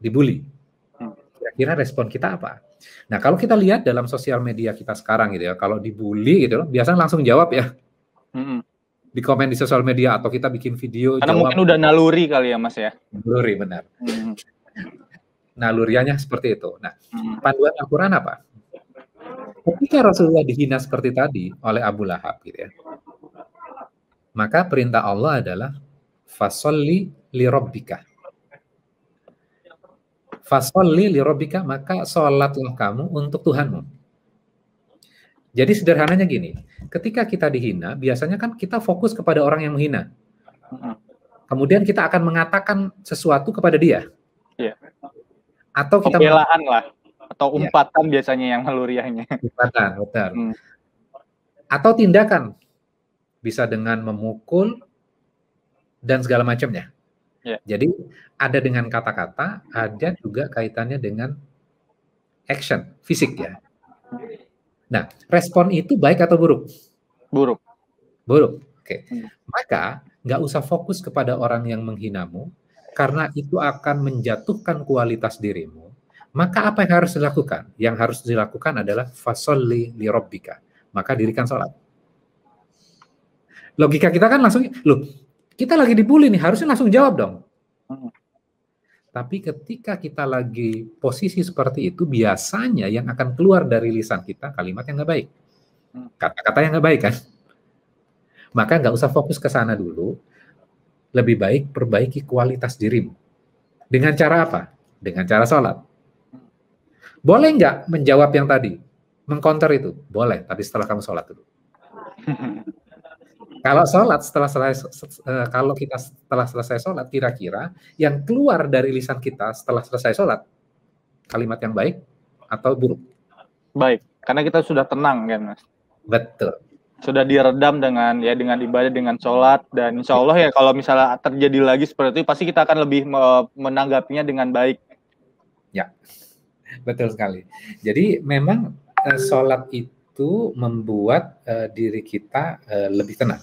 dibully. Kira-kira respon kita apa? Nah, kalau kita lihat dalam sosial media kita sekarang gitu ya, kalau dibully gitu loh, biasanya langsung jawab ya. Di komen di sosial media atau kita bikin video karena jawab. Mungkin udah naluri kali ya Mas ya. Naluri, benar. Nalurianya seperti itu. Nah, panduan Al-Quran apa? Ketika Rasulullah dihina seperti tadi oleh Abu Lahab gitu ya, maka perintah Allah adalah fasolli li rabbika. Fasolli li rabbika, maka sholatlah kamu untuk Tuhanmu. Jadi sederhananya gini, ketika kita dihina, biasanya kan kita fokus kepada orang yang menghina. Kemudian kita akan mengatakan sesuatu kepada dia. Iya. Atau kita pembelaan lah, atau umpatan biasanya yang naluriahnya. Umpatan, betul. Atau tindakan, bisa dengan memukul dan segala macamnya. Jadi ada dengan kata-kata, ada juga kaitannya dengan action, fisik ya. Nah, respon itu baik atau buruk? Buruk. Buruk. Oke. Maka nggak usah fokus kepada orang yang menghinamu, karena itu akan menjatuhkan kualitas dirimu. Maka apa yang harus dilakukan? Yang harus dilakukan adalah fasolli li rabbika. Maka dirikan sholat. Logika kita kan langsung, loh, kita lagi dibully nih, harusnya langsung jawab dong. Tapi ketika kita lagi posisi seperti itu, biasanya yang akan keluar dari lisan kita kalimat yang nggak baik. Kata-kata yang nggak baik kan? Maka nggak usah fokus ke sana dulu. Lebih baik perbaiki kualitas dirimu. Dengan cara apa? Dengan cara sholat. Boleh nggak menjawab yang tadi? Mengcounter itu? Boleh, tapi setelah kamu sholat dulu. Kalau sholat setelah selesai sholat, kira-kira yang keluar dari lisan kita setelah selesai sholat, kalimat yang baik atau buruk? Baik, karena kita sudah tenang kan Mas. Betul. Sudah diredam dengan ibadah, dengan sholat, dan insya Allah ya kalau misalnya terjadi lagi seperti itu, pasti kita akan lebih menanggapinya dengan baik. Ya, betul sekali. Jadi memang sholat itu membuat diri kita lebih tenang.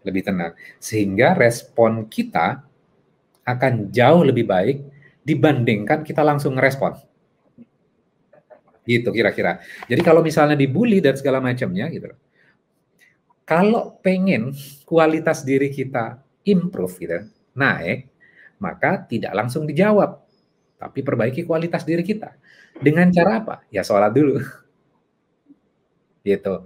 Lebih tenang, sehingga respon kita akan jauh lebih baik dibandingkan kita langsung ngerespon. Gitu kira-kira. Jadi kalau misalnya dibully dan segala macamnya gitu, kalau pengen kualitas diri kita improve gitu, naik, maka tidak langsung dijawab, tapi perbaiki kualitas diri kita. Dengan cara apa? Ya sholat dulu. Gitu.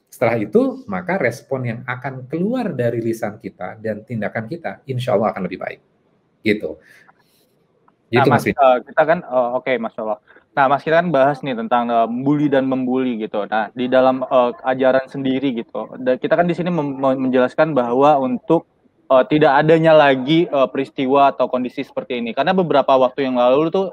Setelah itu, maka respon yang akan keluar dari lisan kita dan tindakan kita, insya Allah akan lebih baik. Gitu. Nah, Mas, kita kan, oke, Mas Allah. Nah, Mas, kita kan bahas nih tentang bully dan membuli gitu. Nah, di dalam ajaran sendiri gitu, kita kan di sini menjelaskan bahwa untuk tidak adanya lagi peristiwa atau kondisi seperti ini. Karena beberapa waktu yang lalu tuh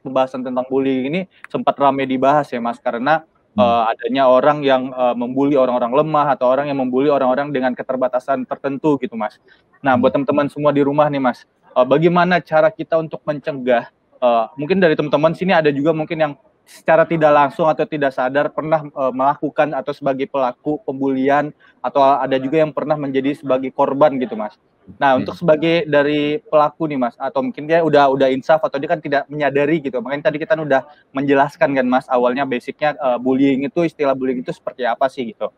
pembahasan tentang bullying ini sempat ramai dibahas ya, Mas, karena adanya orang yang membuli orang-orang lemah atau orang yang membuli orang-orang dengan keterbatasan tertentu gitu, Mas. Nah, buat teman-teman semua di rumah nih, Mas, bagaimana cara kita untuk mencegah? Mungkin dari teman-teman sini ada juga mungkin yang secara tidak langsung atau tidak sadar pernah melakukan atau sebagai pelaku pembulian, atau ada juga yang pernah menjadi sebagai korban gitu, Mas. Nah, untuk sebagai dari pelaku nih, Mas, atau mungkin dia udah insaf atau dia kan tidak menyadari gitu. Makanya tadi kita udah menjelaskan kan, Mas, awalnya basicnya bullying itu, istilah bullying itu seperti apa sih gitu.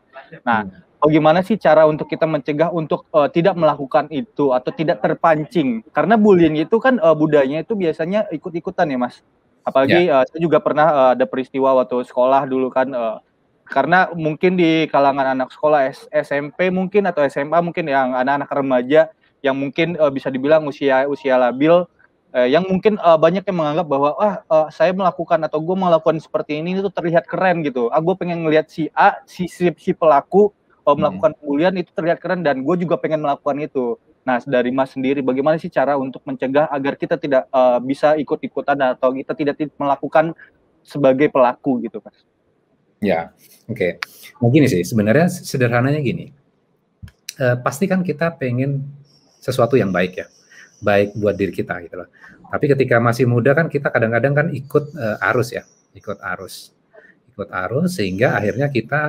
Nah, bagaimana sih cara untuk kita mencegah untuk tidak melakukan itu atau tidak terpancing? Karena bullying itu kan budayanya itu biasanya ikut-ikutan ya, Mas. Apalagi saya juga pernah ada peristiwa waktu sekolah dulu kan, karena mungkin di kalangan anak sekolah SMP mungkin atau SMA mungkin yang anak-anak remaja yang mungkin bisa dibilang usia labil, yang mungkin banyak yang menganggap bahwa saya melakukan atau gue melakukan seperti ini itu terlihat keren gitu. Gue pengen ngelihat si A, si pelaku melakukan pembulian itu terlihat keren dan gue juga pengen melakukan itu. Nah, dari Mas sendiri, bagaimana sih cara untuk mencegah agar kita tidak bisa ikut-ikutan atau kita tidak melakukan sebagai pelaku gitu, Mas? Ya, oke. Nah gini sih, sebenarnya sederhananya gini. Pasti kan kita pengen sesuatu yang baik ya, baik buat diri kita gitu loh. Tapi ketika masih muda kan kita kadang-kadang kan ikut arus ya, ikut ikut arus sehingga akhirnya kita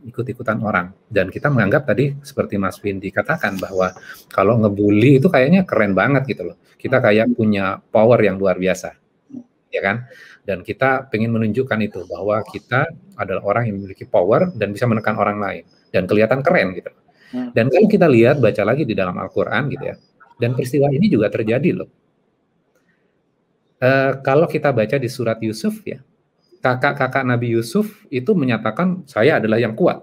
ikut-ikutan orang, dan kita menganggap tadi seperti Mas Vindi katakan bahwa kalau ngebully itu kayaknya keren banget gitu loh, kita kayak punya power yang luar biasa, ya kan, dan kita pengen menunjukkan itu bahwa kita adalah orang yang memiliki power dan bisa menekan orang lain dan kelihatan keren gitu. Dan kalau kita lihat baca lagi di dalam Al-Quran gitu ya, dan peristiwa ini juga terjadi loh. Kalau kita baca di surat Yusuf ya, kakak-kakak Nabi Yusuf itu menyatakan saya adalah yang kuat.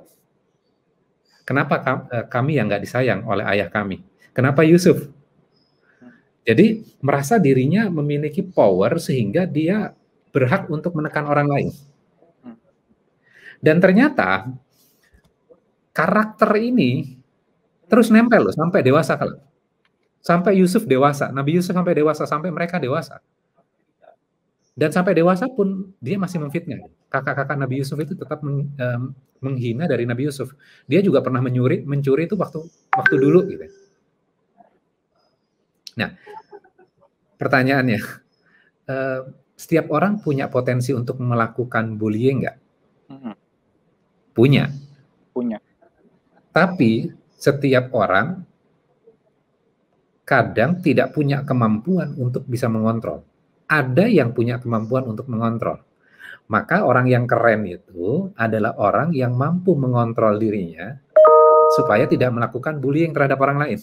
Kenapa kami yang nggak disayang oleh ayah kami? Kenapa Yusuf? Jadi merasa dirinya memiliki power sehingga dia berhak untuk menekan orang lain. Dan ternyata karakter ini terus nempel loh sampai dewasa kalau. Sampai Yusuf dewasa, Nabi Yusuf sampai dewasa, sampai mereka dewasa. Dan sampai dewasa pun dia masih memfitnah. Kakak-kakak Nabi Yusuf itu tetap menghina dari Nabi Yusuf. Dia juga pernah mencuri itu waktu dulu gitu. Nah, pertanyaannya, setiap orang punya potensi untuk melakukan bullying nggak? Punya. Tapi setiap orang kadang tidak punya kemampuan untuk bisa mengontrol. Ada yang punya kemampuan untuk mengontrol. Maka orang yang keren itu adalah orang yang mampu mengontrol dirinya supaya tidak melakukan bullying terhadap orang lain.